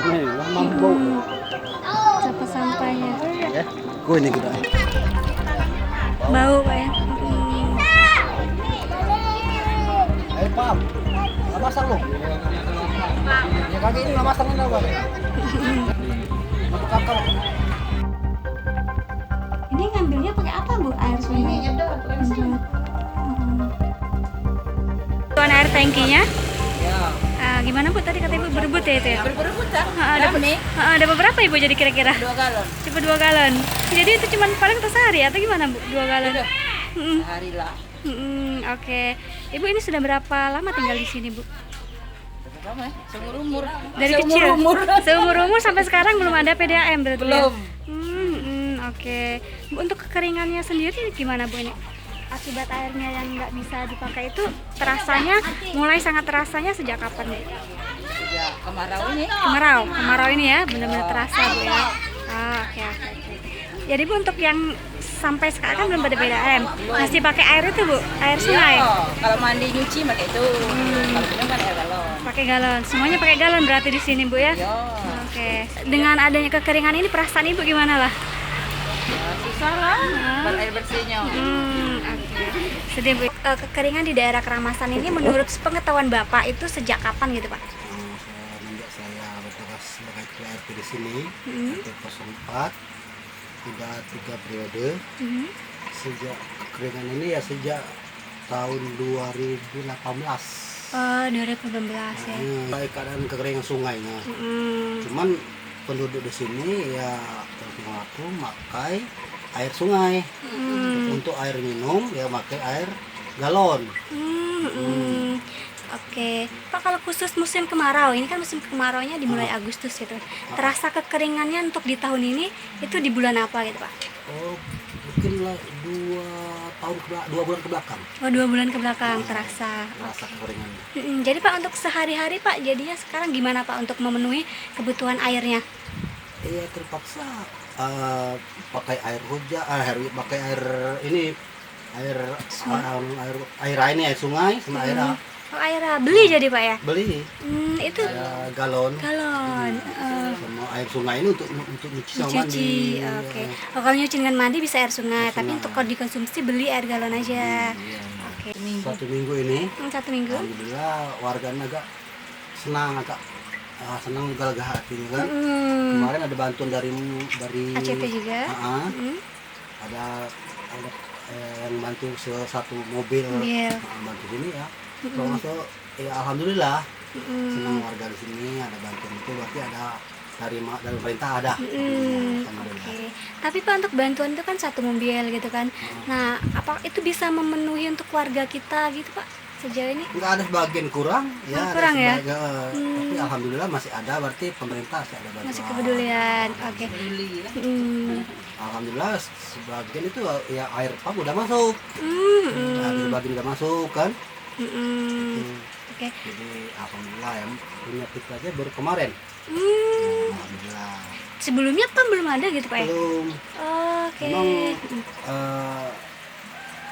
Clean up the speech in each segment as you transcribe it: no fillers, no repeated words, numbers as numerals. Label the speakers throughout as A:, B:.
A: nih, mampu.
B: Siapa sampahnya?
A: Ya, gue ini kita.
B: Bau Pak ya?
A: Ayo pam, nggak masak lu? Ya kaki ini nggak masak nih bang. Masuk kakak.
B: Ini ngambilnya pakai apa Bu? Air sungai? Tuan air tangkinya?
A: Ya.
B: Gimana Bu? Tadi kata Ibu berebut ya itu ya?
C: Berebut kan?
B: Ada beberapa Ibu jadi kira-kira?
C: 2 galon.
B: Coba 2 galon. Jadi itu cuma paling sehari atau gimana Bu? 2 galon?
C: Udah.
B: Mm-mm.
C: Sehari lah.
B: Oke. Ibu ini sudah berapa lama tinggal di sini Bu?
C: Berapa ya? Seumur umur.
B: Dari kecil? Seumur umur sampai sekarang belum ada PDAM berarti ya?
C: Belum.
B: Oke. Bu, untuk kekeringannya sendiri gimana Bu ini? Akibat airnya yang nggak bisa dipakai itu mulai sangat terasanya sejak kapan Bu?
C: Sejak kemarau ini.
B: Kemarau ini ya, benar-benar terasa Bu ya. Oke. Jadi Bu, untuk yang sampai sekarang kan belum ada PDAM, masih pakai air itu Bu, air sungai.
C: Iya, kalau mandi nyuci pakai itu. Kalau minum kan air galon.
B: Pakai galon, semuanya pakai galon berarti di sini Bu ya.
C: Iya.
B: Oke. Dengan adanya kekeringan ini perasaan Ibu gimana lah?
C: Susah lah buat air bersihnya.
B: Oke. Sedih Bu. Kekeringan di daerah Keramasan ini menurut pengetahuan Bapak itu sejak kapan gitu Pak?
A: Semenjak saya bertugas sebagai ketua RT di sini, RT 04, sudah 3 periode. Sejak kekeringan ini ya sejak tahun 2018.
B: 2016 ya.
A: Baik keadaan kekeringan sungainya. Cuman penduduk di sini ya waktu pakai air sungai. Untuk air minum ya pakai air galon.
B: Oke, Pak, kalau khusus musim kemarau, ini kan musim kemaraunya dimulai Agustus gitu. Terasa kekeringannya untuk di tahun ini itu di bulan apa gitu Pak?
A: Oh, mungkin lah 2 bulan ke belakang.
B: Oh, 2 bulan ke belakang terasa.
A: Rasa kekeringannya.
B: Jadi Pak, untuk sehari-hari Pak, jadinya sekarang gimana Pak untuk memenuhi kebutuhan airnya?
A: Iya, terpaksa pakai air hujan, pakai air ini, air sungai sama air
B: Oh, air beli jadi Pak ya?
A: beli.
B: Itu
A: Galon.
B: galon.
A: Sama air sungai ini untuk nyuci sama mandi.
B: Oke. Oh, kalau nyuci dengan mandi bisa air sungai, tapi untuk kalau dikonsumsi beli air galon aja.
A: Iya.
B: Oke.
A: 1 minggu ini,
B: 1 minggu.
A: alhamdulillah warganya agak senang, senang juga lega hatinya kan. Kemarin ada bantuan dari
B: ACT juga.
A: Ada yang bantu satu mobil. Bantu sini ya. Termasuk ya alhamdulillah senang warga di sini ada bantuan itu, berarti ada dari pemerintah ada.
B: Oke. Tapi Pak, untuk bantuan itu kan 1 mobil gitu kan. Nah, apa itu bisa memenuhi untuk warga kita gitu Pak sejauh ini?
A: Enggak, ada sebagian kurang ya.
B: Kurang ya?
A: Tapi alhamdulillah masih ada, berarti pemerintah masih ada bantuan.
B: Masih kepedulian. Oke.
A: Alhamdulillah sebagian itu ya air pump udah masuk. Ada sebagian udah masuk kan.
B: Oke.
A: Jadi alhamdulillah ya, punya kita aja baru kemarin. Alhamdulillah.
B: Sebelumnya Pak belum ada gitu Pak ya?
A: Belum.
B: Oke.
A: Memang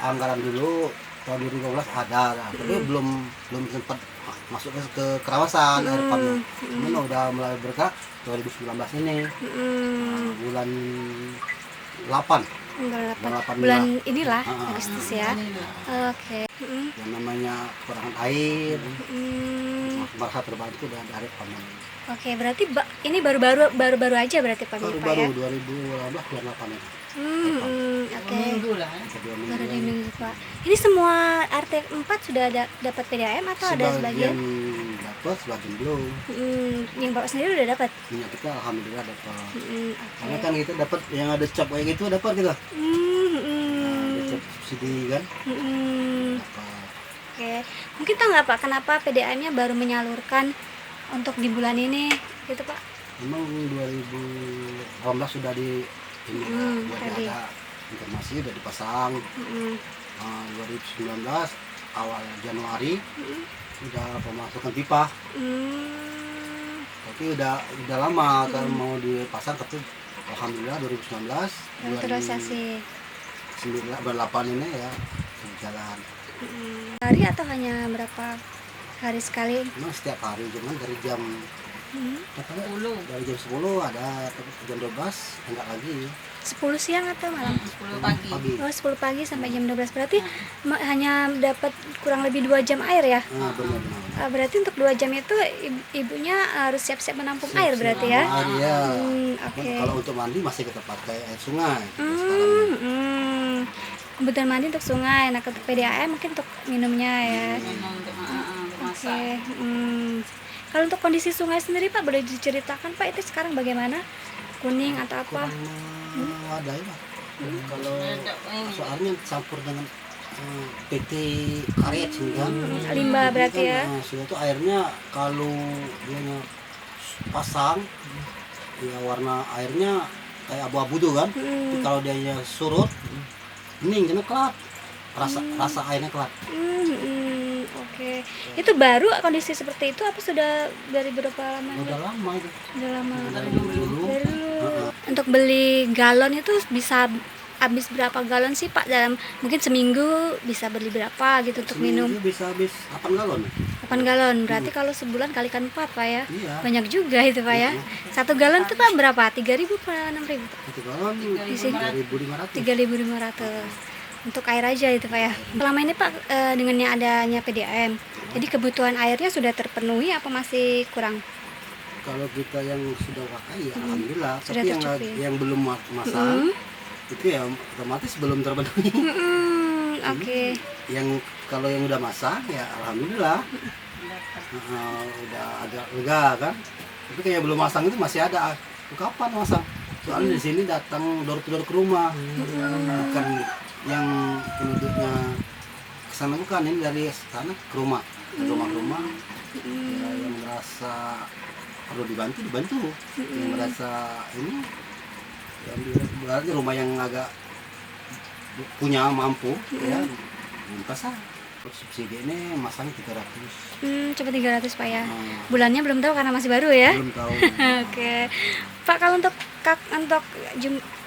A: anggaran dulu tahun 2012 ada, tapi belum sempat masuknya ke Keramasan air pumpnya. Cuman udah mulai bergerak 2019 ini. Bulan 8.
B: Bulan inilah Agustus ya. Oke.
A: Yang namanya kekurangan air, merasa terbantu dengan air pump.
B: Oke, berarti ini baru aja berarti Pak ya?
A: Baru 2018 bulan 8 ini.
B: Oke.
C: Minggu lah.
B: Baru 2 minggu Pak. Ini semua RT 4 sudah dapat PDAM atau ada sebagian?
A: Dapat, sebagian belum.
B: Yang Bapak sendiri udah dapat?
A: Minyak kita alhamdulillah dapat. Karena
B: Oke.
A: kan kita dapat yang ada cap kayak gitu dapat kita. Ada cap subsidi kan. Dapat.
B: Oke. Mungkin tahu nggak Pak kenapa PDAM-nya baru menyalurkan untuk di bulan ini gitu Pak?
A: Memang 2018 sudah
B: tadi.
A: ada informasi udah dipasang. 2019 awal Januari udah pemasukan pipa. Tapi udah lama kan mau dipasang, tapi alhamdulillah 2019
B: Naturalisasi.
A: bulan 8 ini ya jalan.
B: Hari atau hanya berapa hari sekali?
A: Memang setiap hari, cuman dari jam Katanya
C: 10.
A: dari jam 10 ada, jam 12 enggak lagi.
B: 10 siang atau malam?
C: 10 pagi.
A: Pagi.
B: Oh, 10 pagi sampai jam 12. Berarti hanya dapat kurang lebih 2 jam air ya?
A: Benar-benar.
B: Berarti untuk 2 jam itu ibunya harus siap-siap menampung air berarti ya?
A: Air, ya.
B: Oke.
A: Kalau untuk mandi masih kita pakai air sungai.
B: Kebutuhan mandi untuk sungai, nah untuk PDAM mungkin untuk minumnya ya.
C: Minum untuk masak.
B: Oke. Kalau untuk kondisi sungai sendiri Pak, boleh diceritakan Pak itu sekarang bagaimana? Kuning atau apa?
A: Kurang memadai Pak. Kalau soalnya campur dengan PT karet sini kan.
B: Limbah berarti ya?
A: Sudah tuh airnya kalau dia pasang, ya warna airnya kayak abu-abu tuh kan. Tapi kalau dia surut, bening jenuh kelap. Rasa airnya kelap.
B: Oke. Itu baru kondisi seperti itu apa sudah dari berapa lama?
A: Udah lama itu.
B: Udah lama.
A: Dari dulu.
B: Dari dulu. Untuk beli galon itu bisa habis berapa galon sih Pak dalam mungkin seminggu bisa beli berapa gitu untuk minum?
A: Seminggu bisa habis 8 galon.
B: 8 galon. Berarti kalau sebulan kalikan 4 Pak ya.
A: Iya.
B: Banyak juga itu Pak ya. 1 galon itu Pak berapa? 3.000 atau 6.000?
A: 1 galon 3.500.
B: 3.500 untuk air aja itu Pak ya. Selama ini Pak dengannya adanya PDAM, jadi kebutuhan airnya sudah terpenuhi apa masih kurang?
A: Kalau kita yang sudah pakai ya alhamdulillah.
B: Sudah
A: Tapi
B: tercukupi.
A: yang belum masang itu ya otomatis belum terpenuhi.
B: Oke.
A: Yang kalau yang udah masang ya alhamdulillah. Udah agak lega kan. Tapi kayak belum masang itu masih ada. Kapan masang? Soalnya di sini datang door to door ke rumah. Bukan yang penduduknya kesana, bukan, ini dari sana ke rumah, ke rumah-rumah. Ya, yang merasa perlu dibantu, yang merasa ini yang berarti rumah yang agak punya mampu ya minta sah. Subsidi ini masang 300.
B: Coba 300 Pak ya. Bulannya belum tahu karena masih baru ya.
A: Belum tahu.
B: Oke. Pak, kalau untuk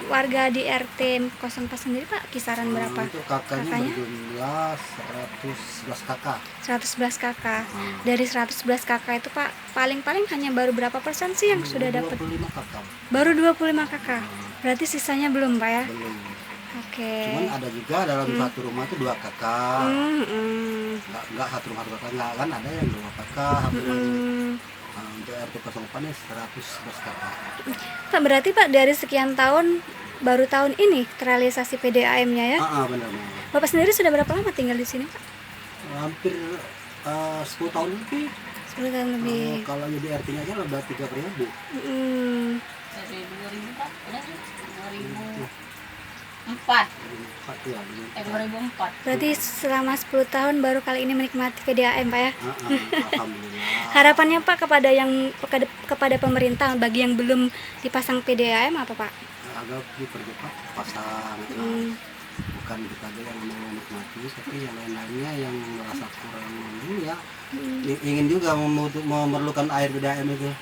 B: warga di RT 04 sendiri Pak kisaran berapa?
A: Untuk kakaknya berjumlah 111 kakak.
B: 111 kakak. Dari 111 kakak itu Pak paling-paling hanya baru berapa persen sih yang sudah dapat?
A: 25 kakak.
B: Baru 25 kakak. Berarti sisanya belum Pak ya?
A: Belum.
B: Oke.
A: Cuman ada juga dalam satu rumah itu 2 kakak. Enggak satu rumah 2 kakak, enggak kan, ada yang 2 kakak, satu lagi. Untuk RT 04 ini 111 kakak.
B: Pak, berarti Pak dari sekian tahun baru tahun ini terrealisasi PDAM-nya ya?
A: Benar.
B: Bapak sendiri sudah berapa lama tinggal di sini Pak?
A: Hampir 10 tahun lebih.
B: 10 tahun lebih.
A: Kalau jadi RT-nya aja udah 3 periode.
C: Dari 2004, udah 2004. 2004.
B: Berarti selama 10 tahun baru kali ini menikmati PDAM Pak ya?
A: Alhamdulillah.
B: Harapannya Pak kepada pemerintah bagi yang belum dipasang PDAM apa Pak?
A: Agak dipercepat pasang. Bukan kita aja yang mau menikmati, tapi yang lain-lainnya yang merasa kurang ini ya ingin juga memerlukan air PDAM itu.